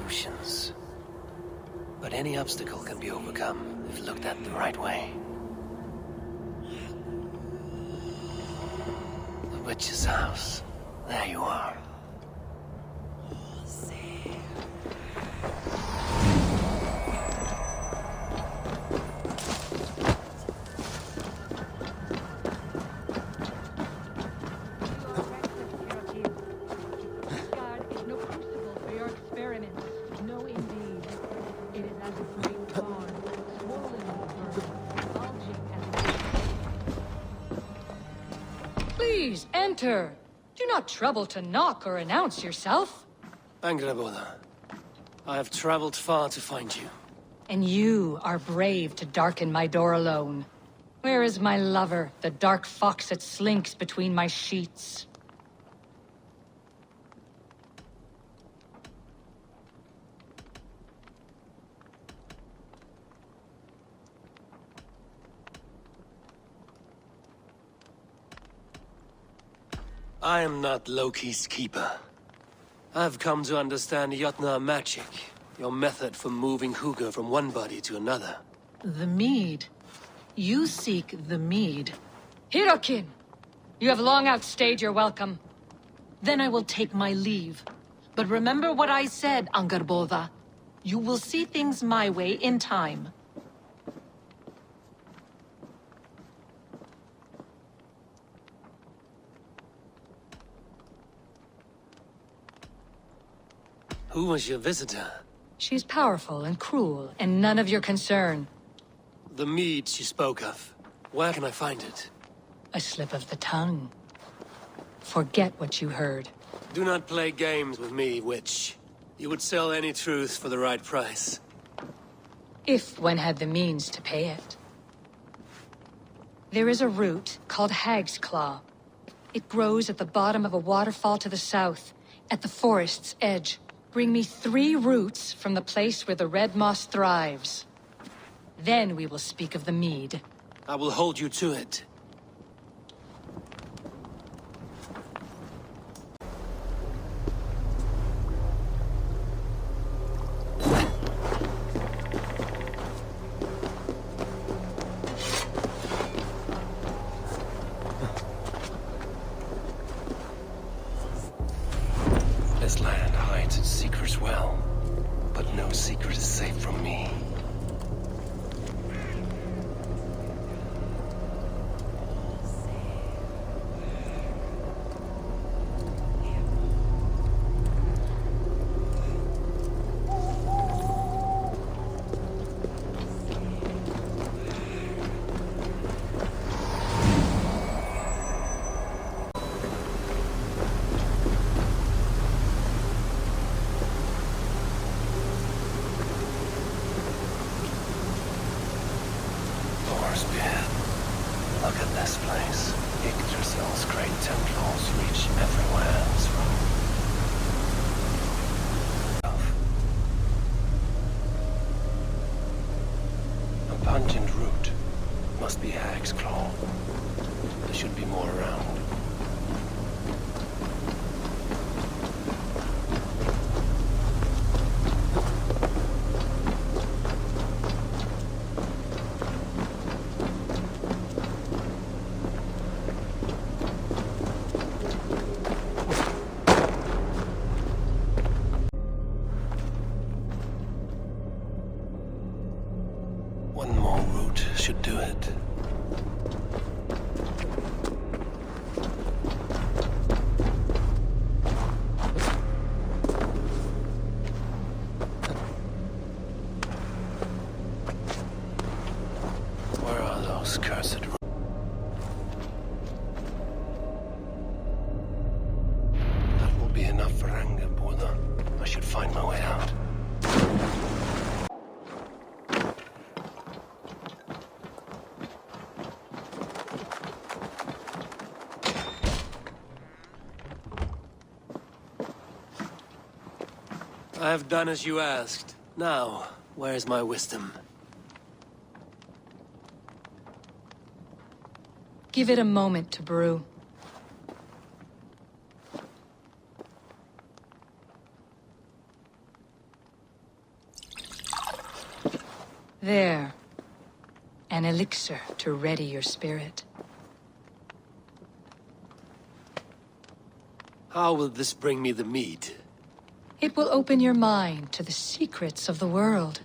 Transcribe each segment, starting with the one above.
solutions. But any obstacle can be overcome if looked at the right way. The witch's house. There you are. Please, enter. Do not trouble to knock or announce yourself. Angraboda, I have traveled far to find you. And you are brave to darken my door alone. Where is my lover, the dark fox that slinks between my sheets? I am not Loki's keeper. I've come to understand Jotunheim magic, your method for moving Hugr from one body to another. The mead. You seek the mead. Hirokin! You have long outstayed your welcome. Then I will take my leave. But remember what I said, Angarboda. You will see things my way in time. Who was your visitor? She's powerful and cruel, and none of your concern. The mead she spoke of. Where can I find it? A slip of the tongue. Forget what you heard. Do not play games with me, witch. You would sell any truth for the right price. If one had the means to pay it. There is a root called Hag's Claw. It grows at the bottom of a waterfall to the south, at the forest's edge. Bring me 3 roots from the place where the red moss thrives. Then we will speak of the mead. I will hold you to it. This land hides its secrets well, but no secret is safe from me. Look at this place. Yggdrasil's great tendrils reach everywhere as well. A pungent root. Must be Hag's Claw. There should be more around. One more route should do it. Where are those cursed roots? That will be enough for Angerboda. I should find my way out. I have done as you asked. Now, where's my wisdom? Give it a moment to brew. There. An elixir to ready your spirit. How will this bring me the mead? It will open your mind to the secrets of the world.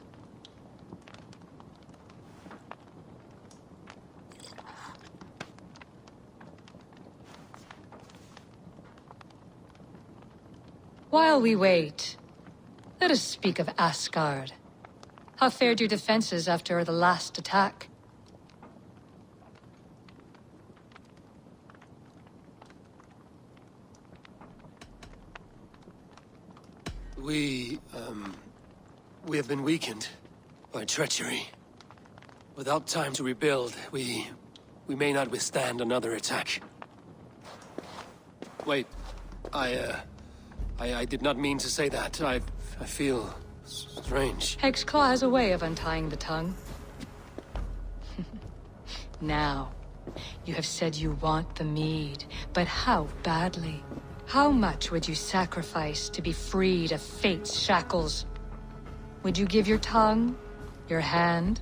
While we wait, let us speak of Asgard. How fared your defenses after the last attack? We have been weakened by treachery. Without time to rebuild, we may not withstand another attack. Wait, I did not mean to say that. I feel strange. Hexclaw has a way of untying the tongue. Now, you have said you want the mead, but how badly? How much would you sacrifice to be freed of fate's shackles? Would you give your tongue, your hand,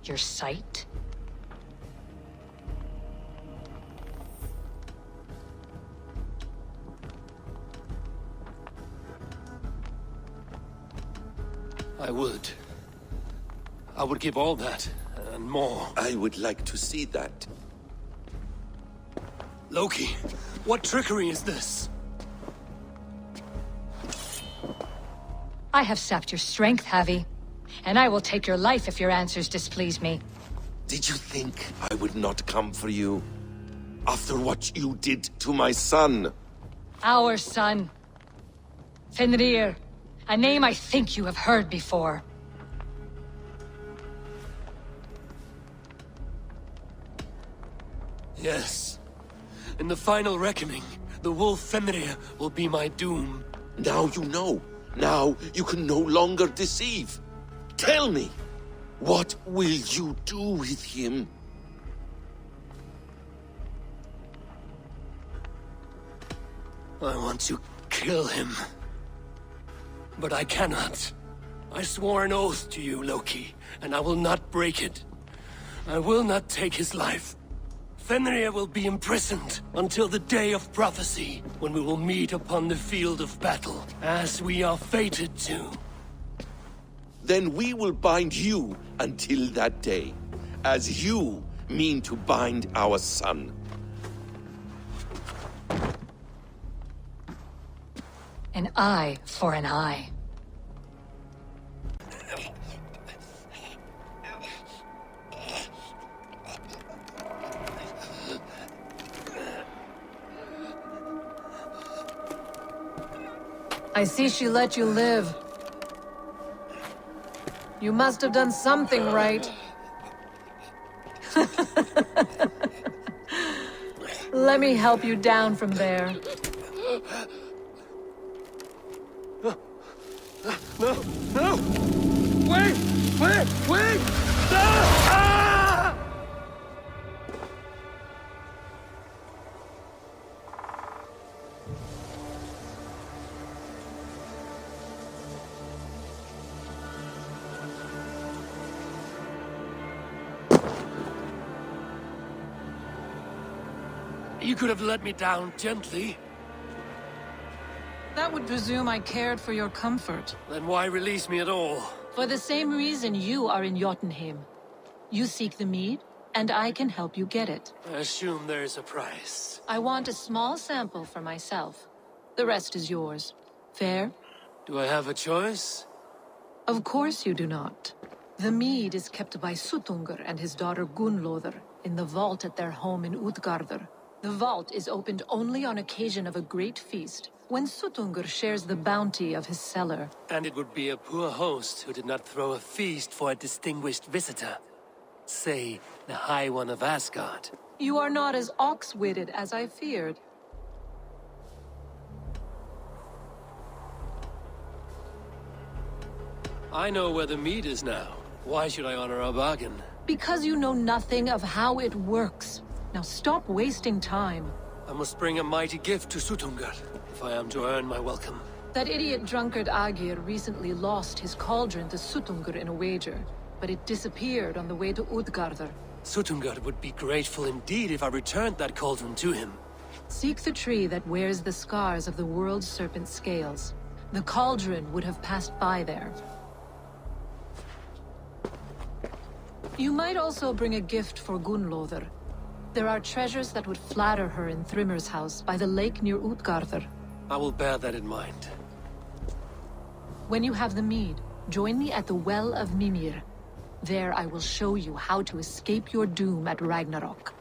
your sight? I would. I would give all that, and more. I would like to see that. Loki, what trickery is this? I have sapped your strength, Havi. And I will take your life if your answers displease me. Did you think I would not come for you? After what you did to my son? Our son. Fenrir. A name I think you have heard before. Yes. In the final reckoning, the wolf Fenrir will be my doom. Now you know. Now you can no longer deceive. Tell me, what will you do with him? I want to kill him. But I cannot. I swore an oath to you, Loki, and I will not break it. I will not take his life. Fenrir will be imprisoned until the day of prophecy, when we will meet upon the field of battle, as we are fated to. Then we will bind you until that day, as you mean to bind our son. An eye for an eye. I see she let you live. You must have done something right. Let me help you down from there. No! No! Wait! Wait! No! Ah! You could have let me down gently. That would presume I cared for your comfort. Then why release me at all? For the same reason you are in Jotunheim. You seek the mead, and I can help you get it. I assume there is a price. I want a small sample for myself. The rest is yours. Fair? Do I have a choice? Of course you do not. The mead is kept by Suttungr and his daughter Gunnlóðr in the vault at their home in Utgardr. The vault is opened only on occasion of a great feast, when Suttungr shares the bounty of his cellar. And it would be a poor host who did not throw a feast for a distinguished visitor. Say, the High One of Asgard. You are not as ox-witted as I feared. I know where the mead is now. Why should I honor our bargain? Because you know nothing of how it works. Now stop wasting time. I must bring a mighty gift to Suttungr, if I am to earn my welcome. That idiot drunkard Agir recently lost his cauldron to Suttungr in a wager. but it disappeared on the way to Utgarder. Suttungr would be grateful indeed if I returned that cauldron to him. Seek the tree that wears the scars of the world's serpent scales. The Cauldron would have passed by there. You might also bring a gift for Gunnlóðr. There are treasures that would flatter her in Thrimmer's house by the lake near Utgarder. I will bear that in mind. When you have the mead, join me at the Well of Mimir. There I will show you how to escape your doom at Ragnarok.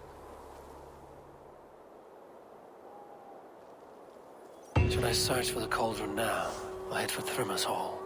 Should I search for the cauldron now, or head for Thrimmer's hall?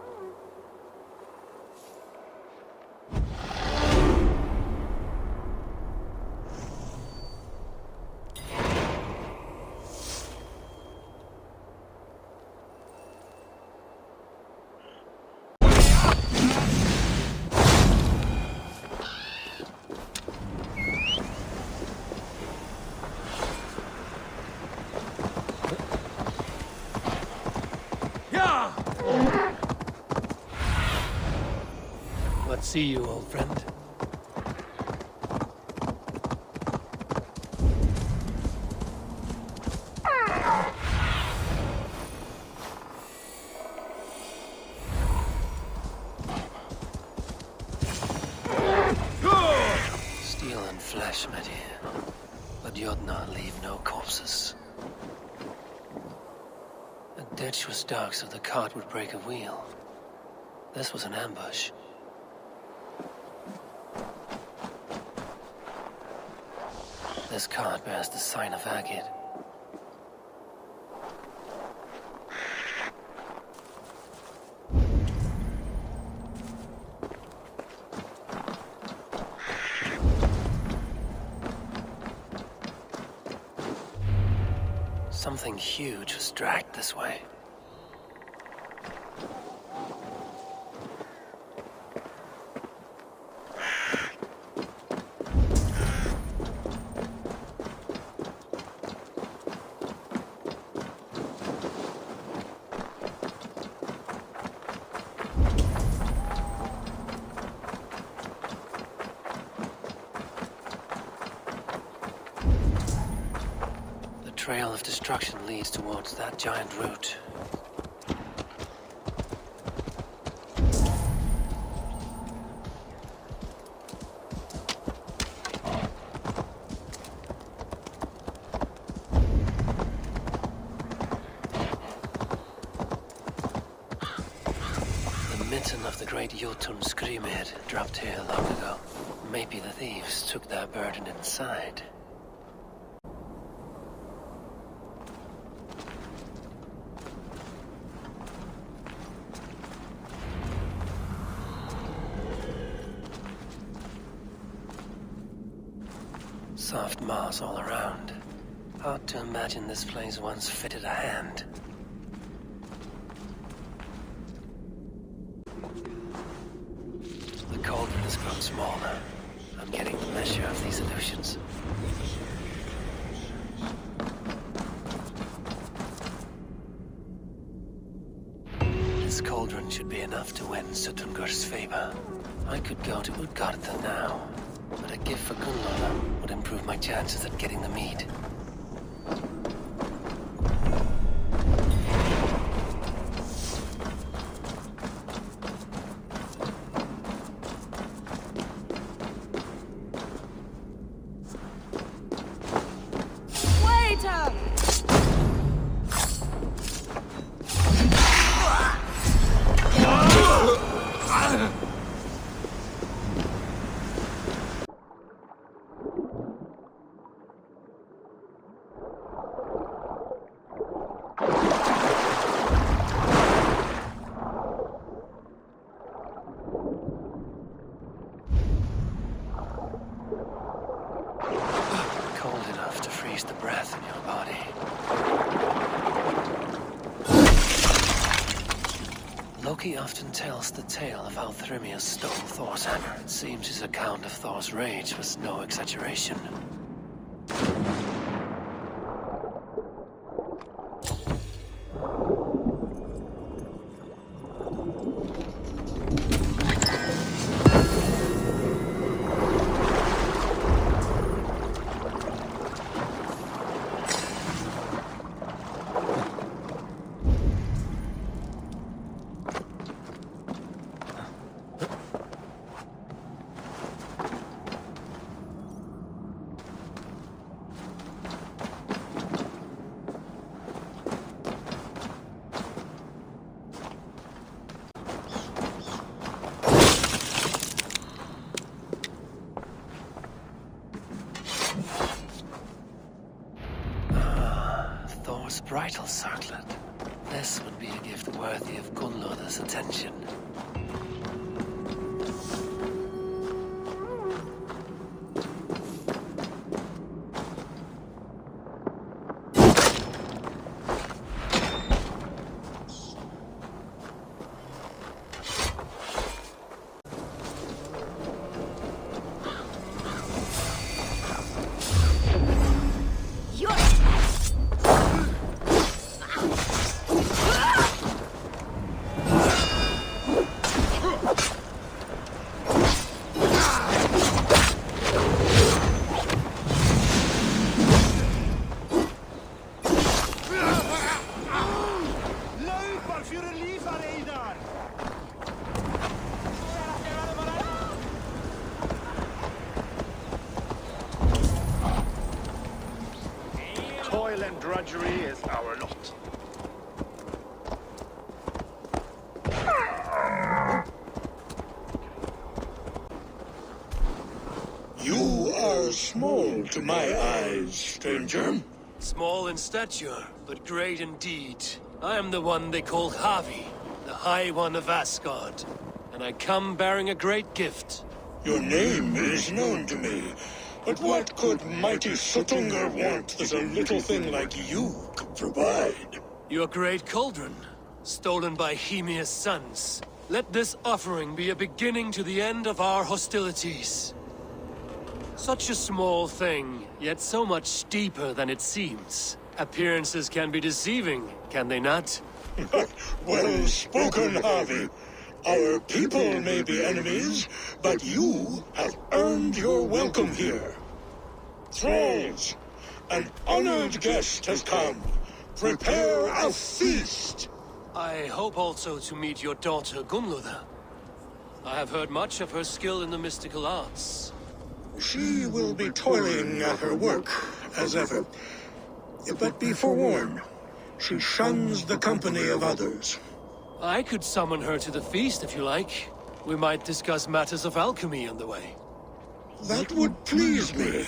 Let's see you, old friend. Steel and flesh met here, but Jotunheim leave no corpses. The ditch was dark, so the cart would break a wheel. This was an ambush. This cart bears the sign of Agid. Something huge was dragged this way. The trail of destruction leads towards that giant root. The mitten of the great Jotun Screamhead dropped here long ago. Maybe the thieves took their burden inside. Soft moss all around. Hard to imagine this place once fitted a hand. The cauldron has grown smaller. I'm getting the measure of these illusions. This cauldron should be enough to win Suttungr's favor. I could go to Utgarda now, but a gift for Gunnlóðr would improve my chances at getting the mead. Cold enough to freeze the breath in your body. Loki often tells the tale of how Thrymir stole Thor's hammer. It seems his account of Thor's rage was no exaggeration. little circlet. This would be a gift worthy of Gunnlod's attention. Toil and drudgery is our lot. You are small to my eyes, stranger. Small in stature, but great in deed. I am the one they call Havi, the High One of Asgard. And I come bearing a great gift. Your name is known to me, but what could mighty Suttungr want that a little thing like you could provide? Your great Cauldron, stolen by Hymir's sons. Let this offering be a beginning to the end of our hostilities. Such a small thing, yet so much deeper than it seems. Appearances can be deceiving, can they not? Well spoken, Harvey. Our people may be enemies, but you have earned your welcome here. Thralls, an honored guest has come. Prepare a feast. I hope also to meet your daughter Gunnlod. I have heard much of her skill in the mystical arts. She will be toiling at her work, as ever. But be forewarned, she shuns the company of others. I could summon her to the feast if you like. We might discuss matters of alchemy on the way. That would please me.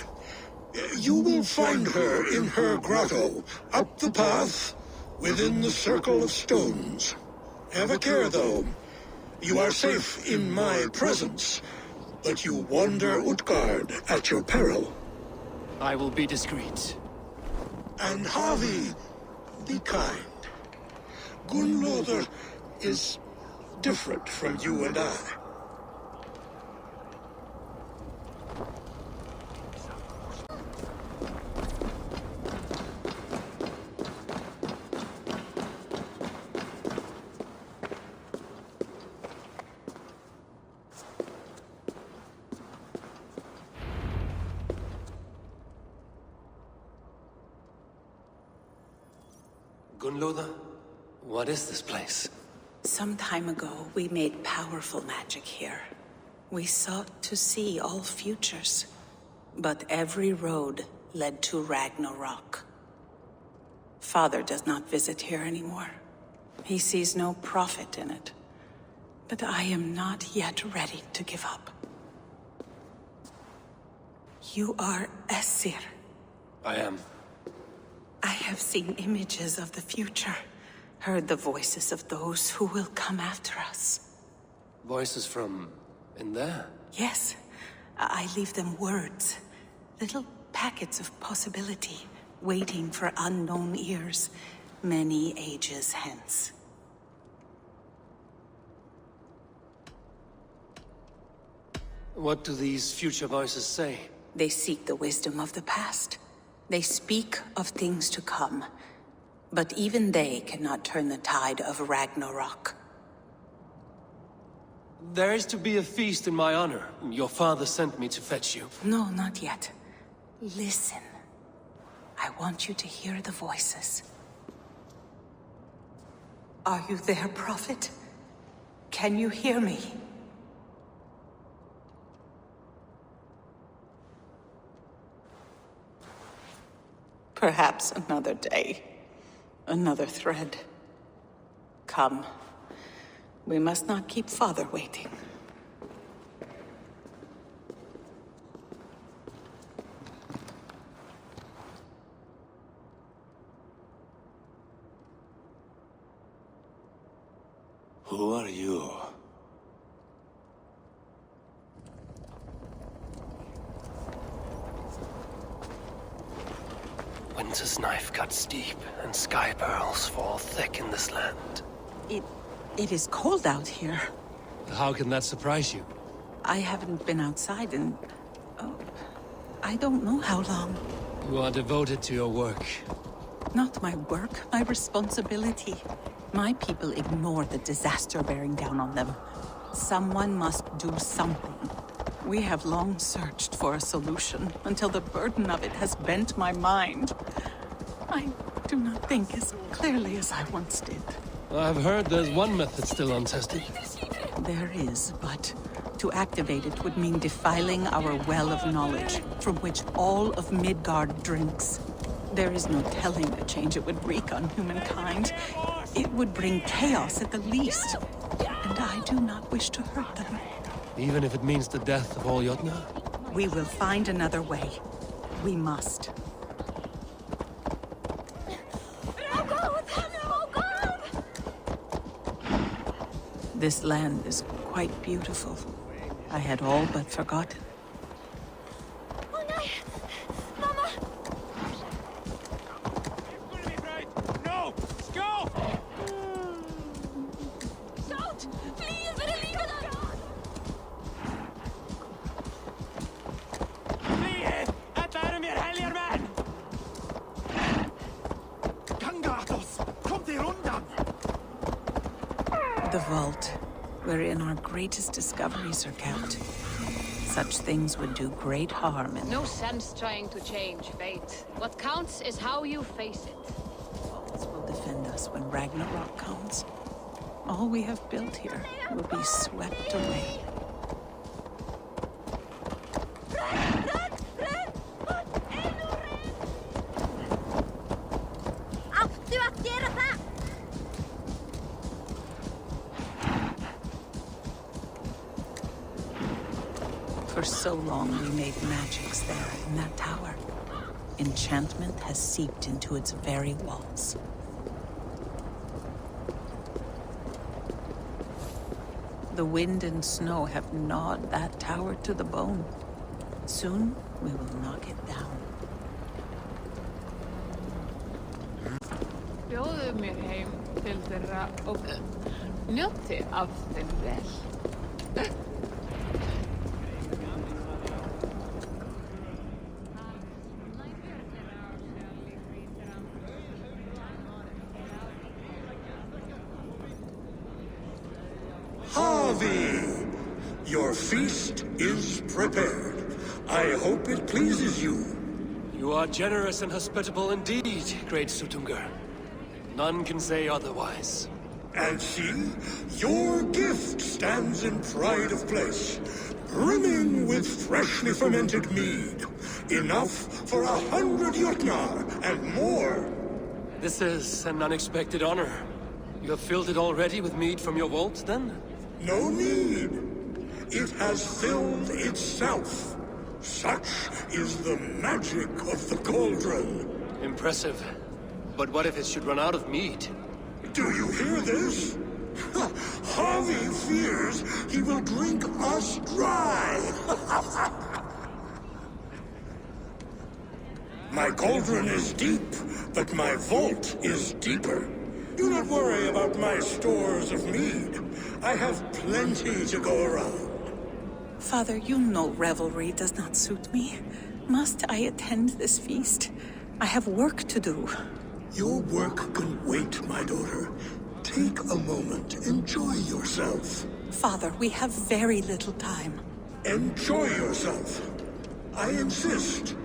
You will find her in her grotto, up the path, within the circle of stones. Have a care, though. You are safe in my presence, but you wander Utgard at your peril. I will be discreet. And Havi, be kind. Gunnlod is different from you and I. Gunnlod, what is this place? Some time ago, we made powerful magic here. We sought to see all futures, but every road led to Ragnarok. Father does not visit here anymore. He sees no profit in it. But I am not yet ready to give up. You are Esir. I am. I have seen images of the future, heard the voices of those who will come after us. Voices from in there? Yes, I leave them words, little packets of possibility, waiting for unknown ears, many ages hence. What do these future voices say? They seek the wisdom of the past. They speak of things to come, but even they cannot turn the tide of Ragnarok. There is to be a feast in my honor. Your father sent me to fetch you. No, not yet. Listen. I want you to hear the voices. Are you there, Prophet? Can you hear me? Perhaps another day. Another thread. Come. We must not keep Father waiting. Who are you? Winter's knife cuts deep, and sky pearls fall thick in this land. It is cold out here. How can that surprise you? I haven't been outside in... oh, I don't know how long. You are devoted to your work. Not my work, my responsibility. My people ignore the disaster bearing down on them. Someone must do something. We have long searched for a solution, until the burden of it has bent my mind. I do not think as clearly as I once did. I've heard there's one method still untested. There is, but to activate it would mean defiling our well of knowledge, from which all of Midgard drinks. There is no telling the change it would wreak on humankind. It would bring chaos at the least, and I do not wish to hurt them. Even if it means the death of all Jotunheim? We will find another way. We must. This land is quite beautiful. I had all but forgotten. No! Go! Flyet! Þetta eru mér heljar menn! Gangatos! Kom þér undan! The vault, wherein our greatest discoveries are kept. Such things would do great harm in... No sense trying to change fate. What counts is how you face it. Vaults will defend us when Ragnarok comes. All we have built here will be swept away. For so long we made magics there in that tower. Enchantment has seeped into its very walls. The wind and snow have gnawed that tower to the bone. Soon we will knock it down. Bjóðu mér heim til þeirra og njóti af þeim vel. Harvey! Your feast is prepared. I hope it pleases you. You are generous and hospitable indeed, great Sutungur. None can say otherwise. And see, your gift stands in pride of place, brimming with freshly fermented mead. Enough for 100 Jotnar and more. This is an unexpected honor. You have filled it already with mead from your vault, then? No need. It has filled itself. Such is the magic of the Cauldron. Impressive. But what if it should run out of mead? Do you hear this? Harvey fears he will drink us dry. My cauldron is deep, but my vault is deeper. Do not worry about my stores of mead. I have plenty to go around. Father, you know revelry does not suit me. Must I attend this feast? I have work to do. Your work can wait, my daughter. Take a moment. Enjoy yourself. Father, we have very little time. Enjoy yourself. I insist.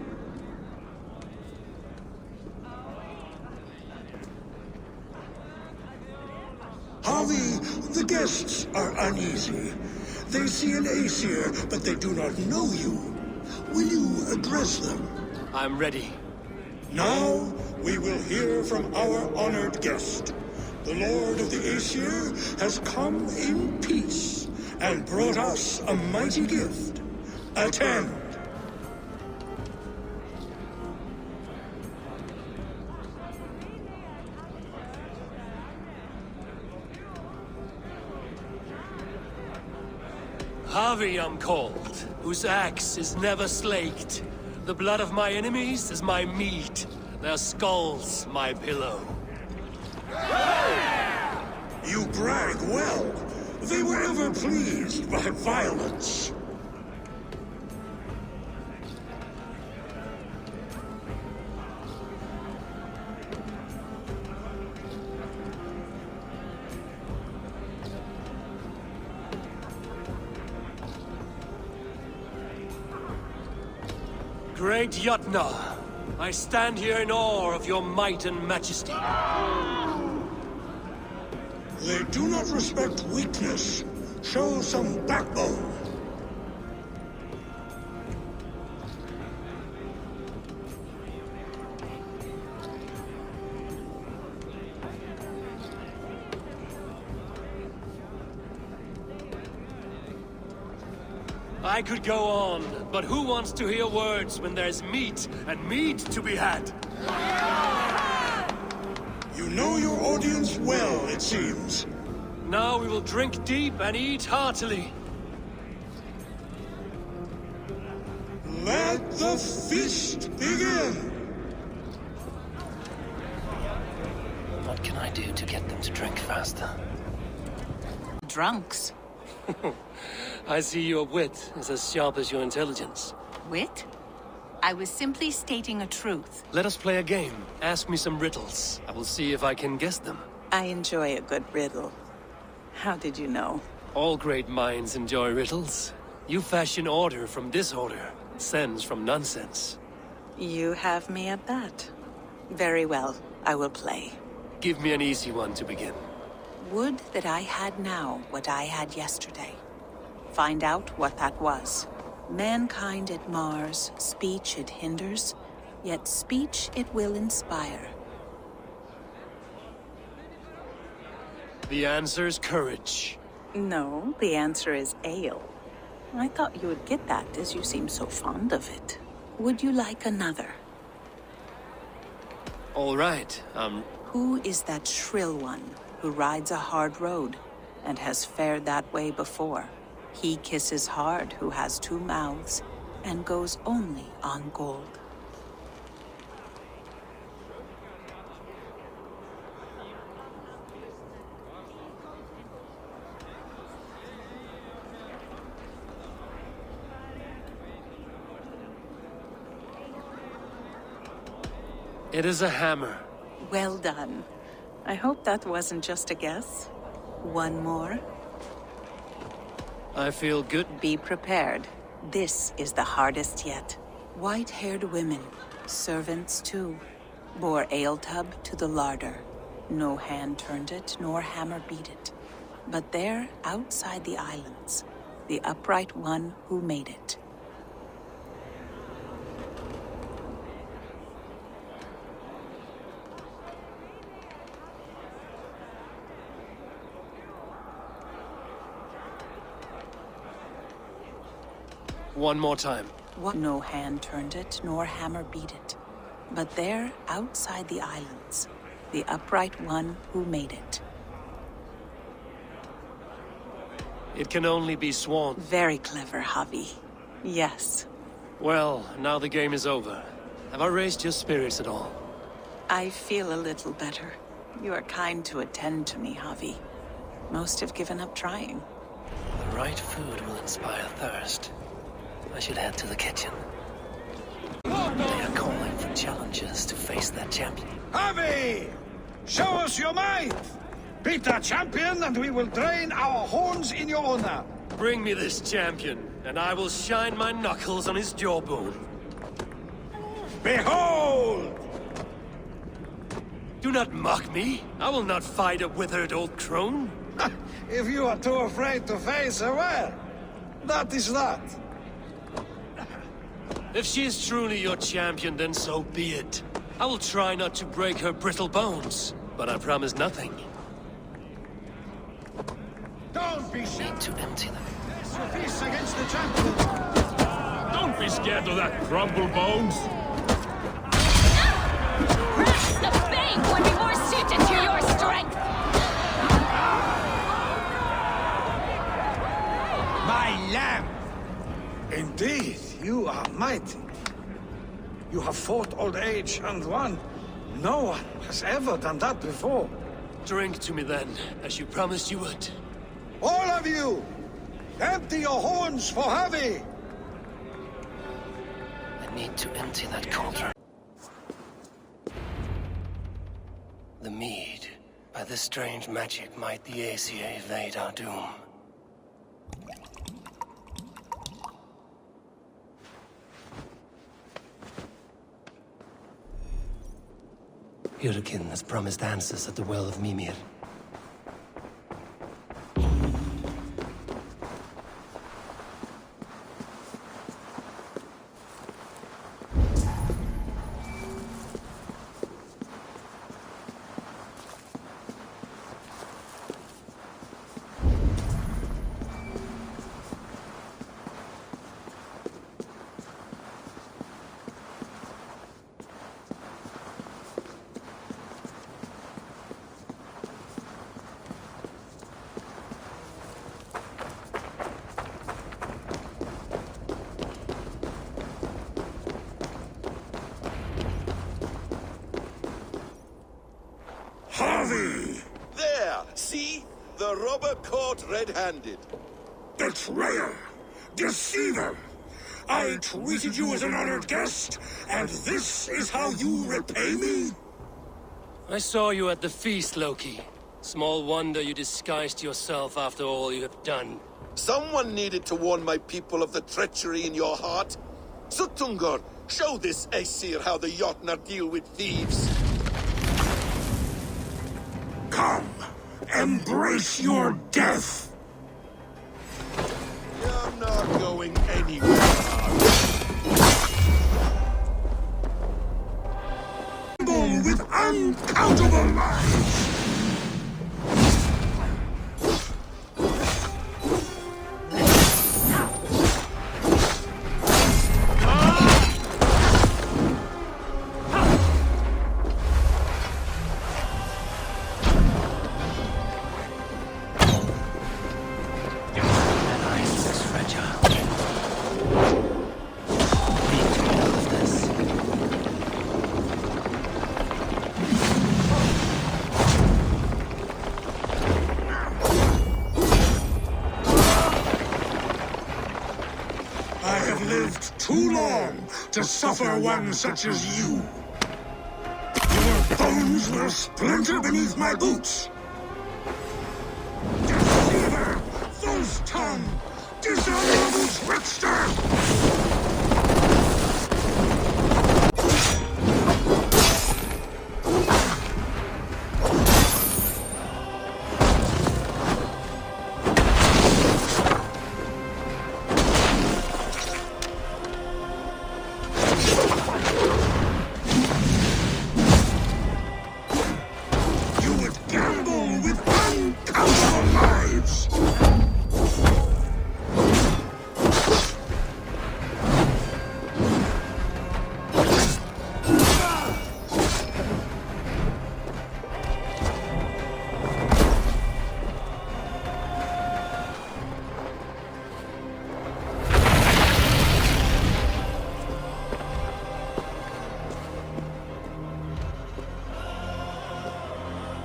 Harvey, the guests are uneasy. They see an Aesir, but they do not know you. Will you address them? I'm ready. Now, we will hear from our honored guest. The Lord of the Aesir has come in peace and brought us a mighty gift. Attend. Javi I'm called, whose axe is never slaked. The blood of my enemies is my meat, their skulls my pillow. You brag well. They were ever pleased by violence. Great Yutna, I stand here in awe of your might and majesty. They do not respect weakness. Show some backbone. I could go on, but who wants to hear words when there's meat, and meat to be had? You know your audience well, it seems. Now we will drink deep and eat heartily. Let the feast begin! What can I do to get them to drink faster? Drunks. I see your wit is as sharp as your intelligence. Wit? I was simply stating a truth. Let us play a game. Ask me some riddles. I will see if I can guess them. I enjoy a good riddle. How did you know? All great minds enjoy riddles. You fashion order from disorder, sense from nonsense. You have me at that. Very well, I will play. Give me an easy one to begin. Would that I had now what I had yesterday. Find out what that was. Mankind it mars, speech it hinders, yet speech it will inspire. The answer's courage. No, the answer is ale. I thought you would get that, as you seem so fond of it. Would you like another? All right, Who is that shrill one who rides a hard road and has fared that way before? He kisses hard who has two mouths and goes only on gold. It is a hammer. Well done. I hope that wasn't just a guess. One more. I feel good. Be prepared. This is the hardest yet. White-haired women, servants too, bore ale tub to the larder. No hand turned it, nor hammer beat it. But there, outside the islands, the upright one who made it. One more time. What? No hand turned it, nor hammer beat it. But there, outside the islands, the upright one who made it. It can only be sworn. Very clever, Javi. Yes. Well, now the game is over. Have I raised your spirits at all? I feel a little better. You are kind to attend to me, Javi. Most have given up trying. The right food will inspire thirst. I should head to the kitchen. They are calling for challengers to face their champion. Javi! Show us your might! Beat the champion and we will drain our horns in your honor. Bring me this champion, and I will shine my knuckles on his jawbone. Behold! Do not mock me. I will not fight a withered old crone. If you are too afraid to face her, well, that is that. If she is truly your champion, then so be it. I will try not to break her brittle bones, but I promise nothing. Don't be shy. Need to empty them. Press your fists against the champion. Don't be scared of that crumble bones. The bait would be more suited to your strength! My lamb! Indeed, you are mighty. You have fought old age and won. No one has ever done that before. Drink to me then, as you promised you would. All of you! Empty your horns for Javi! I need to empty that cauldron. The mead. By this strange magic might the Aesir evade our doom. Hyrkin has promised answers at the Well of Mimir. Harvey! There! See? The robber caught red-handed. Betrayer! Deceiver! I treated you as an honored guest, and this is how you repay me? I saw you at the feast, Loki. Small wonder you disguised yourself after all you have done. Someone needed to warn my people of the treachery in your heart. Suttungr, show this Aesir how the Jotnar deal with thieves. Come, embrace your death! You're not going anywhere. With uncountable lives! Too long to suffer one such as you. Your bones will splinter beneath my boots. Deceiver! False tongue! Dishonorable trickster!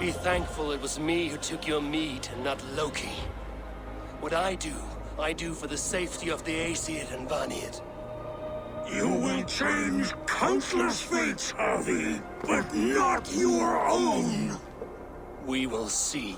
Be thankful it was me who took your mead and not Loki. What I do for the safety of the Aesir and Vanir. You will change countless fates, Harvey, but not your own. We will see.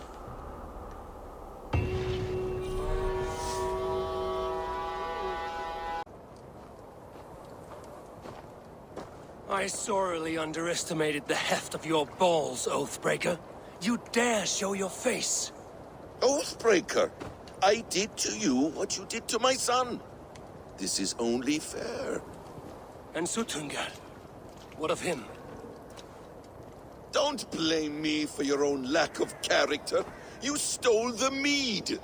I sorely underestimated the heft of your balls, Oathbreaker. You dare show your face! Oathbreaker, I did to you what you did to my son. This is only fair. And Suttungr? What of him? Don't blame me for your own lack of character. You stole the mead.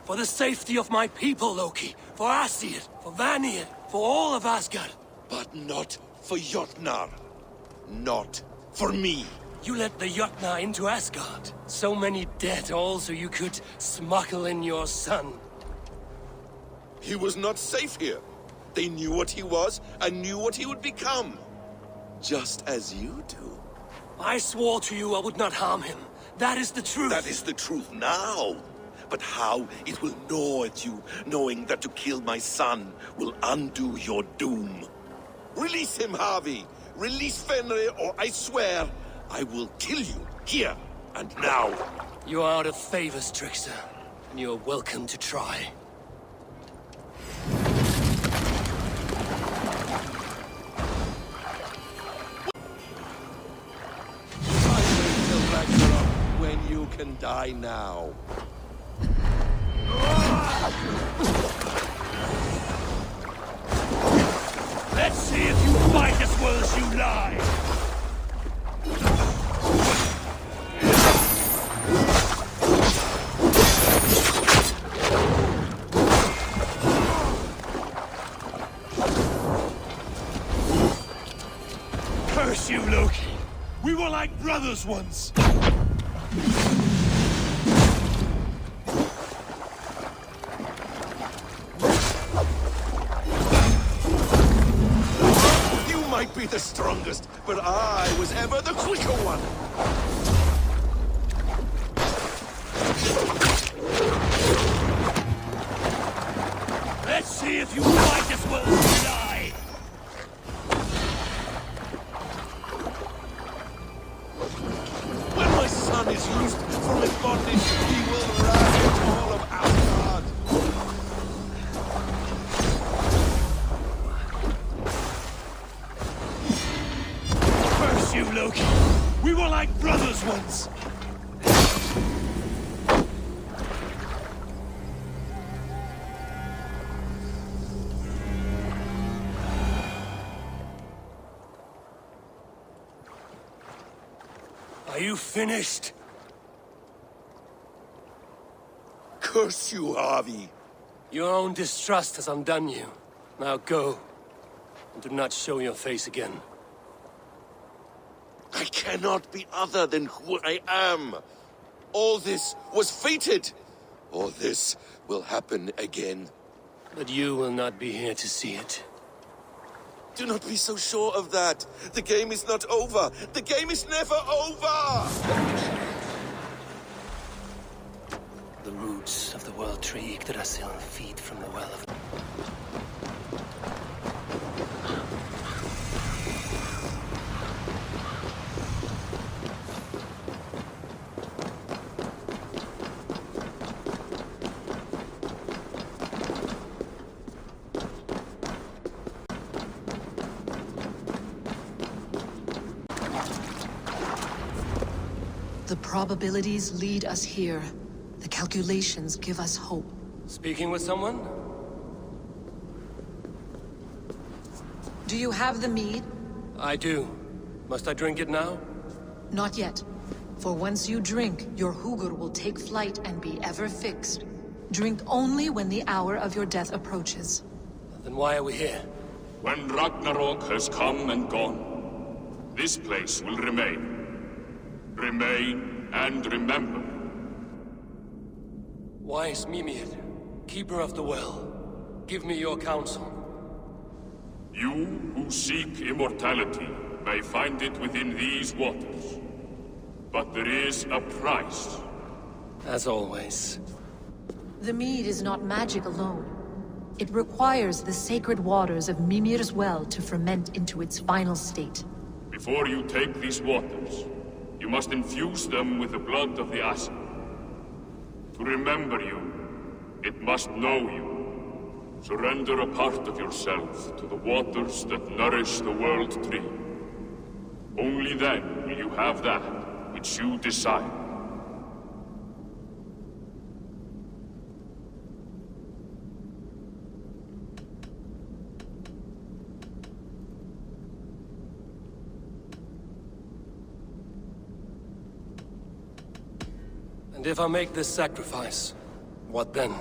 For the safety of my people, Loki. For Aesir, for Vanir, for all of Asgard. But not for Jotnar. Not for me. You let the Jotnar into Asgard. So many dead, all so you could smuggle in your son. He was not safe here. They knew what he was and knew what he would become. Just as you do. I swore to you I would not harm him. That is the truth. That is the truth now. But how it will gnaw at you, knowing that to kill my son will undo your doom. Release him, Harvey. Release Fenrir, or I swear, I will kill you, here and now. You are out of favors, trickster. And you are welcome to try. When you can die now. Let's see if you fight as well as you lie! Curse you, Loki! We were like brothers once! Might be the strongest, but I was ever the quicker one. Let's see if you fight as well as you die. When my son is loosed from his bondage, he will ravage all of Asgard. You, Loki. We were like brothers once. Are you finished? Curse you, Harvey. Your own distrust has undone you. Now go. And do not show your face again. I cannot be other than who I am. All this was fated. All this will happen again. But you will not be here to see it. Do not be so sure of that. The game is not over. The game is never over! The roots of the world tree Yggdrasil feed from the well of... The probabilities lead us here. The calculations give us hope. Speaking with someone? Do you have the mead? I do. Must I drink it now? Not yet. For once you drink, your Hugur will take flight and be ever fixed. Drink only when the hour of your death approaches. Then why are we here? When Ragnarok has come and gone, this place will remain. Remain and remember. Wise Mimir, keeper of the well, give me your counsel. You who seek immortality may find it within these waters. But there is a price. As always. The mead is not magic alone. It requires the sacred waters of Mimir's well to ferment into its final state. Before you take these waters, you must infuse them with the blood of the Aesir. To remember you, it must know you. Surrender a part of yourself to the waters that nourish the world tree. Only then will you have that which you desire. And if I make this sacrifice, what then?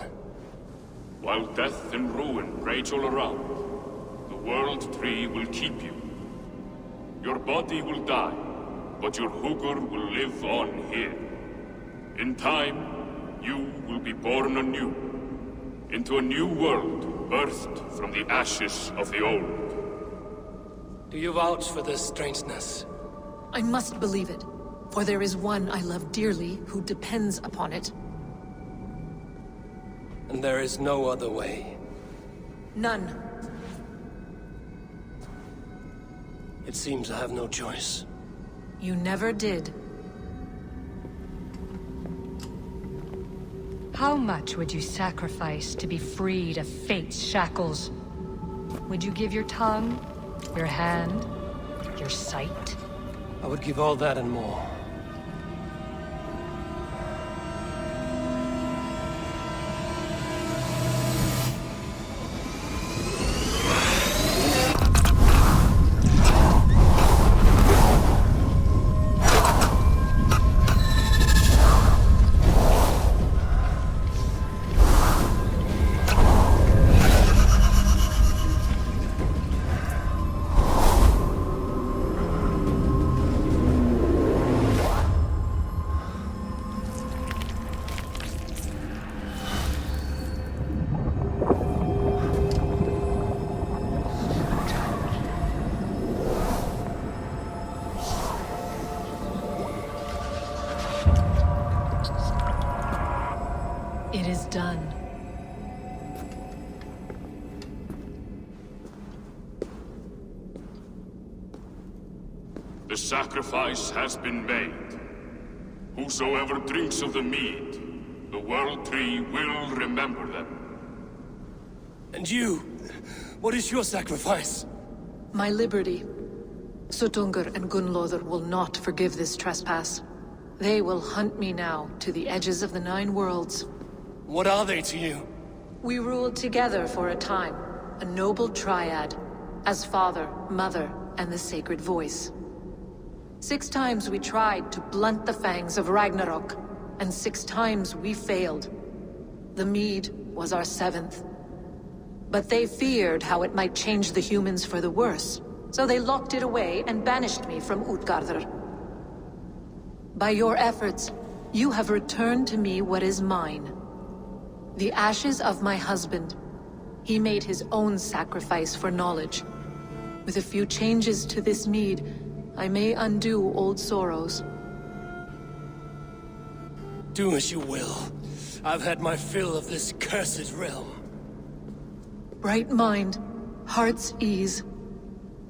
While death and ruin rage all around, the world tree will keep you. Your body will die, but your Hugur will live on here. In time, you will be born anew, into a new world birthed from the ashes of the old. Do you vouch for this strangeness? I must believe it, for there is one I love dearly who depends upon it. And there is no other way. None. It seems I have no choice. You never did. How much would you sacrifice to be freed of fate's shackles? Would you give your tongue, your hand, your sight? I would give all that and more. It is done. The sacrifice has been made. Whosoever drinks of the mead, the World Tree will remember them. And you? What is your sacrifice? My liberty. Suttungr and Gunnlóðr will not forgive this trespass. They will hunt me now to the edges of the 9 worlds. What are they to you? We ruled together for a time, a noble triad, as father, mother, and the sacred voice. 6 times we tried to blunt the fangs of Ragnarok, and 6 times we failed. The mead was our 7th. But they feared how it might change the humans for the worse, so they locked it away and banished me from Utgardr. By your efforts, you have returned to me what is mine. The ashes of my husband. He made his own sacrifice for knowledge. With a few changes to this mead, I may undo old sorrows. Do as you will. I've had my fill of this cursed realm. Bright mind, heart's ease.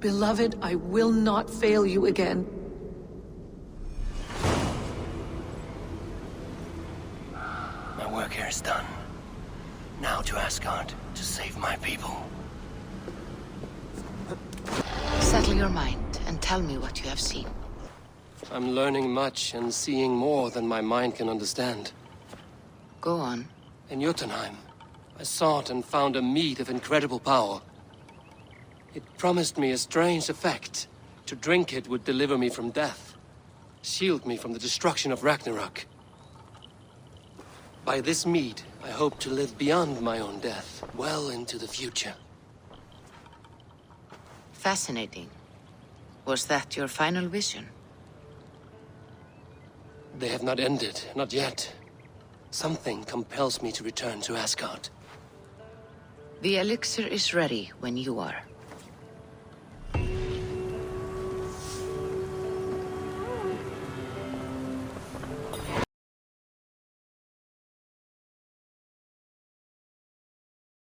Beloved, I will not fail you again. My work here is done. Now to Asgard, to save my people. Settle your mind and tell me what you have seen. I'm learning much and seeing more than my mind can understand. Go on. In Jotunheim, I sought and found a mead of incredible power. It promised me a strange effect. To drink it would deliver me from death, shield me from the destruction of Ragnarok. By this mead, I hope to live beyond my own death, well into the future. Fascinating. Was that your final vision? They have not ended, not yet. Something compels me to return to Asgard. The elixir is ready when you are.